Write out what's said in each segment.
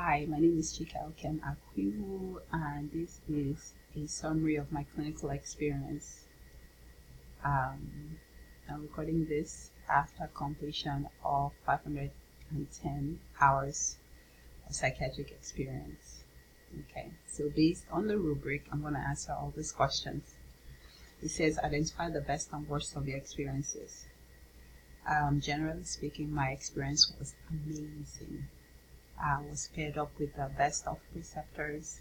Hi, my name is Chika Oken Akwiwu, and this is a summary of my clinical experience. Um, I'm recording this after completion of 510 hours of psychiatric experience. Okay, so based on the rubric, I'm going to answer all these questions. It says identify the best and worst of your experiences. Generally speaking, my experience was amazing. I was paired up with the best of preceptors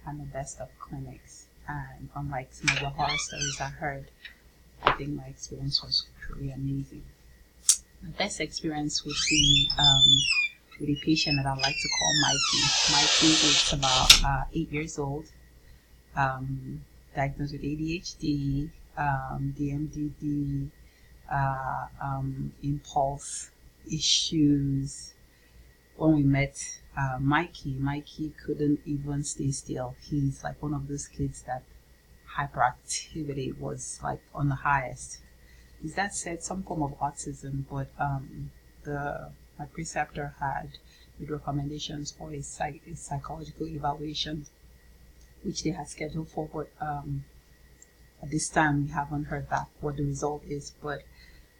and the best of clinics. And unlike some of the horror stories I heard, I think my experience was truly amazing. My best experience would be with a patient that I like to call Mikey. Mikey is about 8 years old, diagnosed with ADHD, DMDD, impulse issues. When we met Mikey couldn't even stay still. He's like one of those kids that hyperactivity was like on the highest. Is that said some form of autism, but my preceptor had made recommendations for a psychological evaluation, which they had scheduled for, but at this time we haven't heard back what the result is. But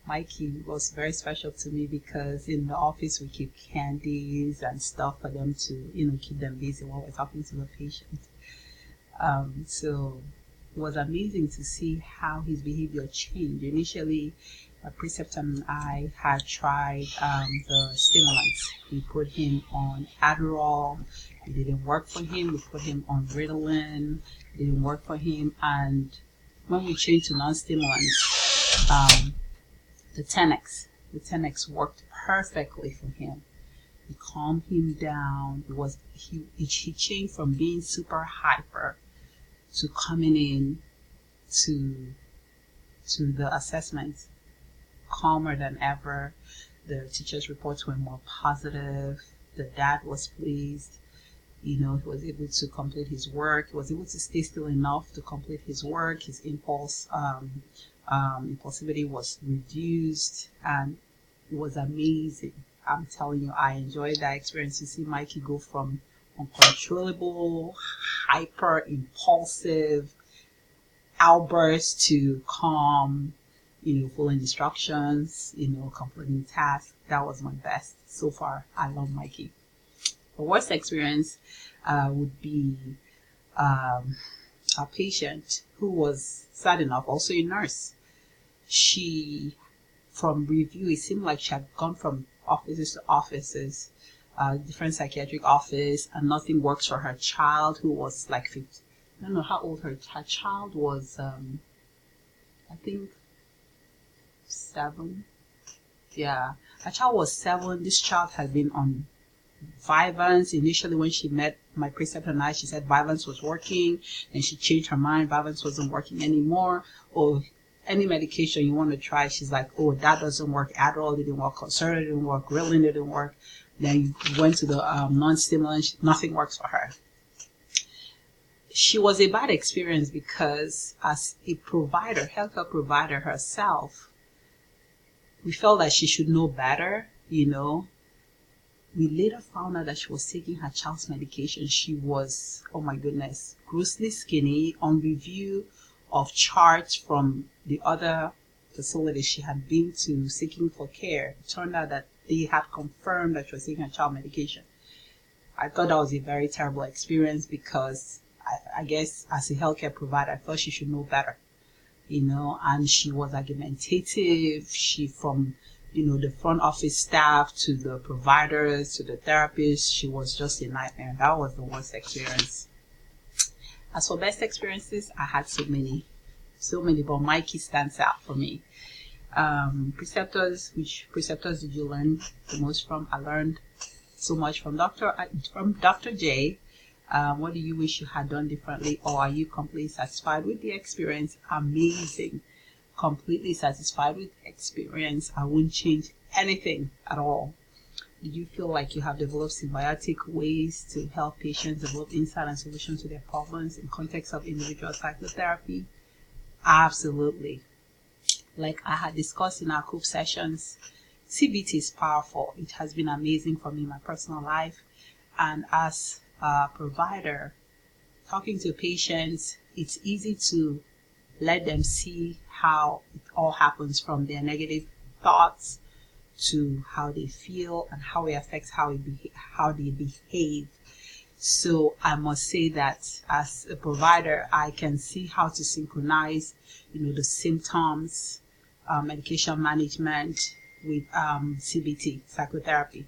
Mikey was very special to me because in the office we keep candies and stuff for them to, keep them busy while we're talking to the patient. So it was amazing to see how his behavior changed. Initially, my preceptor and I had tried the stimulants. We put him on Adderall. It didn't work for him. We put him on Ritalin. It didn't work for him. And when we changed to non-stimulants, the Tenex worked perfectly for him. It calmed him down. He changed from being super hyper to coming in to the assessment calmer than ever. The teacher's reports were more positive. The dad was pleased. He was able to complete his work. He was able to stay still enough to complete his work. His impulsivity was reduced, and it was amazing. I'm telling you, I enjoyed that experience to see Mikey go from uncontrollable, hyper impulsive outburst to calm, following instructions, completing tasks. That was my best so far. I love Mikey. The worst experience would be a patient who was sad enough, also a nurse. From review, it seemed like she had gone from offices to offices, different psychiatric office, and nothing works for her child who was like 50. I don't know how old her child was. I think 7. Yeah, her child was 7. This child had been on Vyvanse. Initially, when she met my preceptor and I, she said Vyvanse was working, and she changed her mind. Vyvanse wasn't working anymore. Or any medication you want to try, she's like, oh, that doesn't work. Adderall didn't work. Concerta didn't work. Ritalin didn't work. Then you went to the non-stimulant. Nothing works for her. She was a bad experience because as a provider, healthcare provider herself, we felt that she should know better, We later found out that she was taking her child's medication. She was, oh my goodness, grossly skinny. On review of charts from the other facilities she had been to seeking for care, it turned out that they had confirmed that she was taking her child medication. I thought that was a very terrible experience because I guess as a healthcare provider, I felt she should know better, and she was argumentative. From the front office staff to the providers to the therapists, she was just a nightmare. That was the worst experience. As for best experiences, I had so many, but Mikey stands out for me. Preceptors, which preceptors did you learn the most from? I learned so much from Dr. J. What do you wish you had done differently, or are you completely satisfied with the experience? Amazing. Completely satisfied with the experience. I wouldn't change anything at all. Do you feel like you have developed symbiotic ways to help patients develop insight and solutions to their problems in context of individual psychotherapy? Absolutely. Like I had discussed in our group sessions, CBT is powerful. It has been amazing for me in my personal life. And as a provider, talking to patients, it's easy to let them see how it all happens, from their negative thoughts to how they feel and how it affects how they behave. So I must say that as a provider, I can see how to synchronize, the symptoms, medication management with CBT, psychotherapy.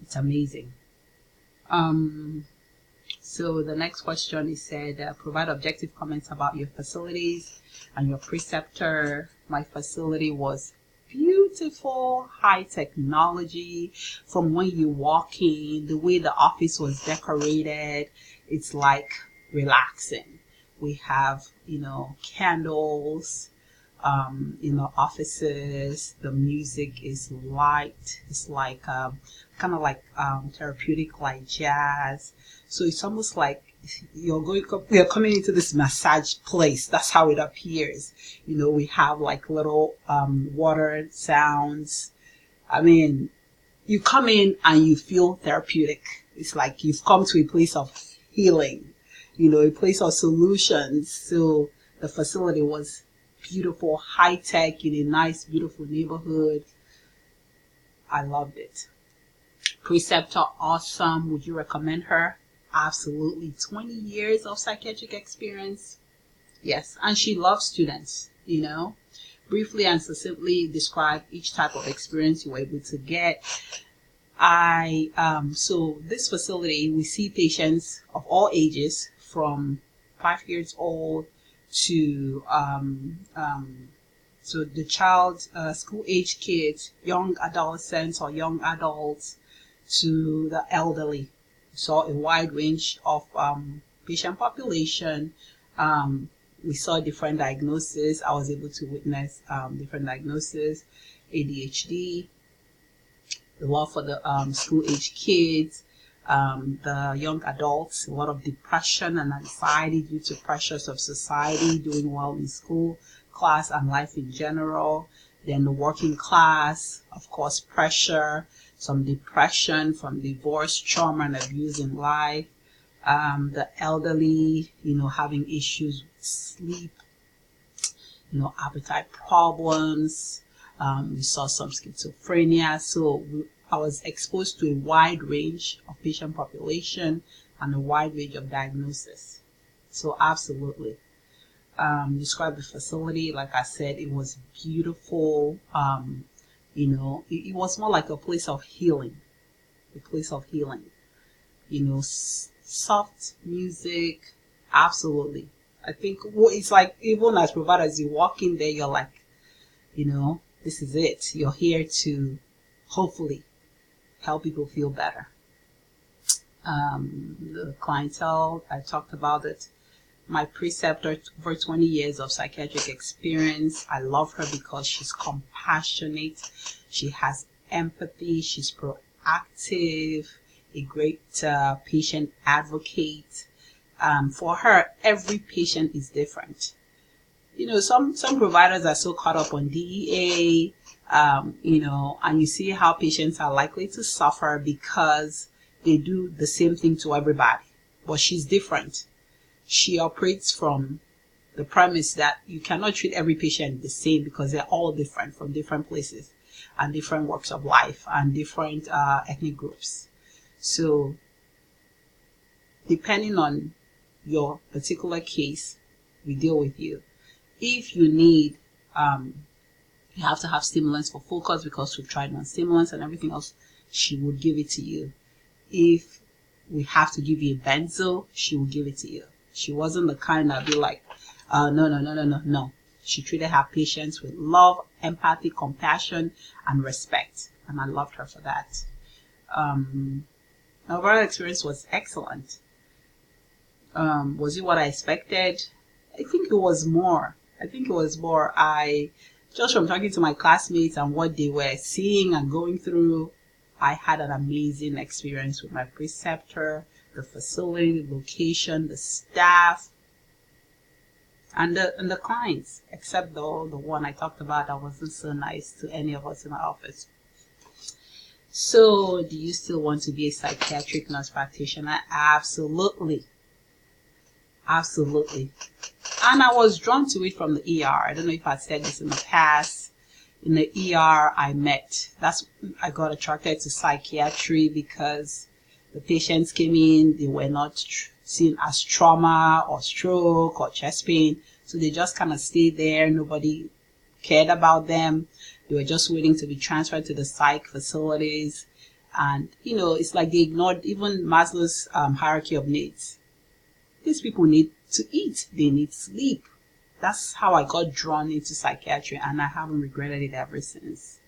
It's amazing. So the next question is said, provide objective comments about your facilities and your preceptor. My facility was beautiful, high technology. From when you walk in, the way the office was decorated, it's like relaxing. We have, candles, offices. The music is light. It's like kind of like therapeutic, like jazz. So it's almost like you're coming into this massage place. That's how it appears. We have like little water sounds. I mean, you come in and you feel therapeutic. It's like you've come to a place of healing, a place of solutions. So the facility was beautiful, high tech, in a nice, beautiful neighborhood. I loved it. Preceptor, awesome. Would you recommend her? Absolutely. 20 years of psychiatric experience. Yes. And she loves students, Briefly and succinctly describe each type of experience you were able to get. So this facility, we see patients of all ages from 5 years old to so the child, school age kids, young adolescents or young adults, to the elderly. Saw a wide range of patient population. We saw different diagnoses. I was able to witness different diagnoses: ADHD, the love for the school age kids, the young adults, a lot of depression and anxiety due to pressures of society, doing well in school, class, and life in general. Then the working class, of course, pressure, some depression from divorce, trauma, and abuse in life. The elderly, having issues with sleep, appetite problems. We saw some schizophrenia. So I was exposed to a wide range of patient population and a wide range of diagnosis. So absolutely. Describe the facility. Like I said, it was beautiful. It was more like a place of healing. A place of healing. Soft music. Absolutely. I think it's like, even as providers, you walk in there, you're like, this is it. You're here to hopefully help people feel better. The clientele, I talked about it. My preceptor, over 20 years of psychiatric experience. I love her because she's compassionate. She has empathy. She's proactive, a great patient advocate. For her, every patient is different. Some providers are so caught up on DEA, and you see how patients are likely to suffer because they do the same thing to everybody. But she's different. She operates from the premise that you cannot treat every patient the same, because they're all different from different places and different walks of life and different ethnic groups. So depending on your particular case, we deal with you. If you need, you have to have stimulants for focus, because we've tried non-stimulants and everything else, she would give it to you. If we have to give you a benzo, she will give it to you. She wasn't the kind that would be like, no. She treated her patients with love, empathy, compassion, and respect. And I loved her for that. My overall experience was excellent. Was it what I expected? I think it was more. I just, from talking to my classmates and what they were seeing and going through, I had an amazing experience with my preceptor, the facility, the location, the staff, and the clients, except the one I talked about that wasn't so nice to any of us in the office. So, do you still want to be a psychiatric nurse practitioner? Absolutely. Absolutely. And I was drawn to it from the ER. I don't know if I said this in the past. In the ER, I got attracted to psychiatry because the patients came in, they were not seen as trauma or stroke or chest pain. So they just kind of stayed there. Nobody cared about them. They were just waiting to be transferred to the psych facilities. And, it's like they ignored even Maslow's hierarchy of needs. These people need to eat. They need sleep. That's how I got drawn into psychiatry, and I haven't regretted it ever since.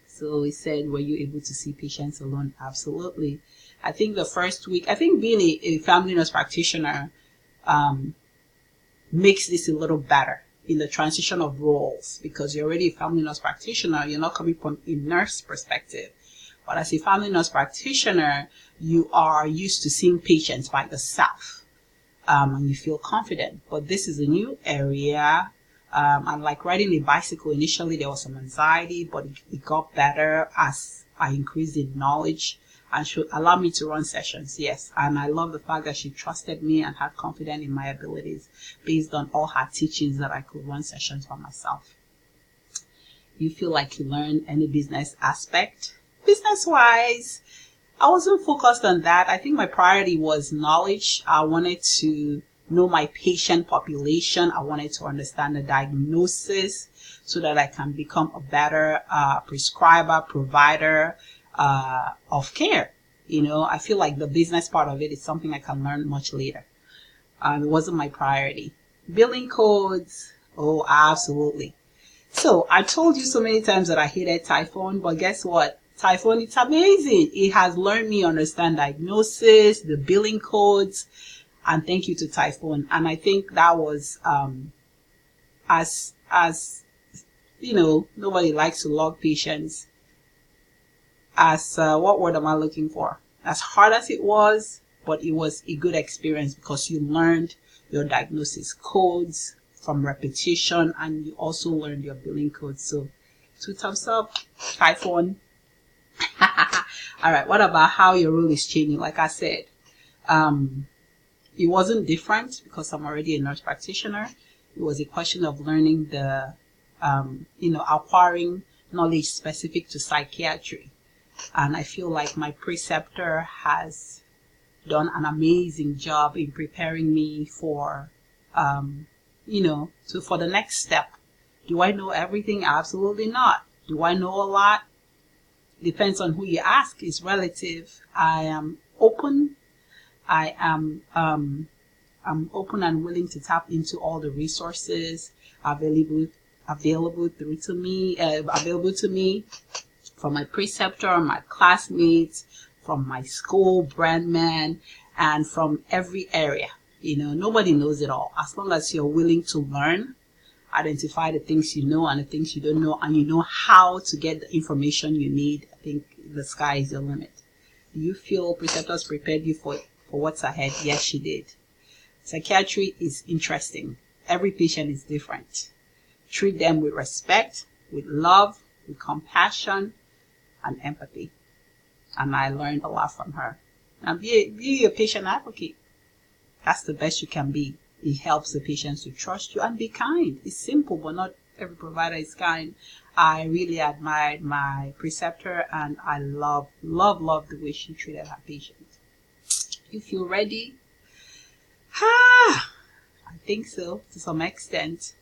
So he said, were you able to see patients alone? Absolutely. I think the first week, being a family nurse practitioner makes this a little better in the transition of roles, because you're already a family nurse practitioner. You're not coming from a nurse perspective. But as a family nurse practitioner, you are used to seeing patients by yourself, and you feel confident. But this is a new area. And like riding a bicycle, initially there was some anxiety, but it got better as I increased in knowledge, and should allow me to run sessions. Yes. And I love the fact that she trusted me and had confidence in my abilities based on all her teachings, that I could run sessions for myself. You feel like you learned any business aspect? Business wise, I wasn't focused on that. I think my priority was knowledge. I wanted to know my patient population. I wanted to understand the diagnosis so that I can become a better prescriber, provider of care. I feel like the business part of it is something I can learn much later. It wasn't my priority. Billing codes, oh, absolutely. So I told you so many times that I hated Typhon, but guess what? Typhon, it's amazing. It has learned me understand diagnosis, the billing codes, and thank you to Typhon. And I think that was as nobody likes to log patients. As what word am I looking for? As hard as it was, but it was a good experience because you learned your diagnosis codes from repetition, and you also learned your billing codes. So 2 thumbs up, Typhon. All right, what about how your role is changing? Like I said, it wasn't different because I'm already a nurse practitioner. It was a question of learning acquiring knowledge specific to psychiatry. And I feel like my preceptor has done an amazing job in preparing me for, for the next step. Do I know everything? Absolutely not. Do I know a lot? Depends on who you ask. It's relative. I am open. I'm open and willing to tap into all the resources available to me from my preceptor, my classmates, from my school brand man, and from every area. Nobody knows it all. As long as you're willing to learn, identify the things you know and the things you don't know, and you know how to get the information you need, I think the sky is the limit. Do you feel preceptors prepared you for what's ahead? Yes, she did. Psychiatry is interesting. Every patient is different. Treat them with respect, with love, with compassion, and empathy. And I learned a lot from her. And be a patient advocate. That's the best you can be. It helps the patients to trust you and be kind. It's simple, but not every provider is kind. I really admired my preceptor, and I love the way she treated her patients. You feel ready? I think so, to some extent.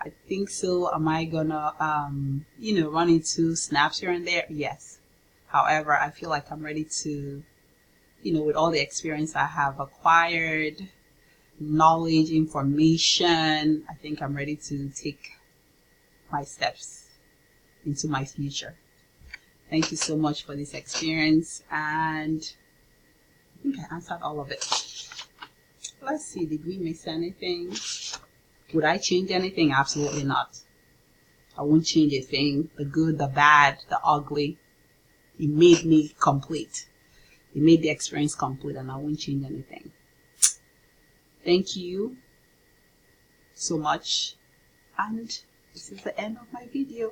I think so. Am I gonna, run into snaps here and there? Yes. However, I feel like I'm ready to, with all the experience I have acquired, knowledge, information, I think I'm ready to take my steps into my future. Thank you so much for this experience, and I think I answered all of it. Let's see, did we miss anything? Would I change anything? Absolutely not. I won't change a thing. The good, the bad, the ugly. It made me complete. It made the experience complete, and I won't change anything. Thank you so much. And this is the end of my video.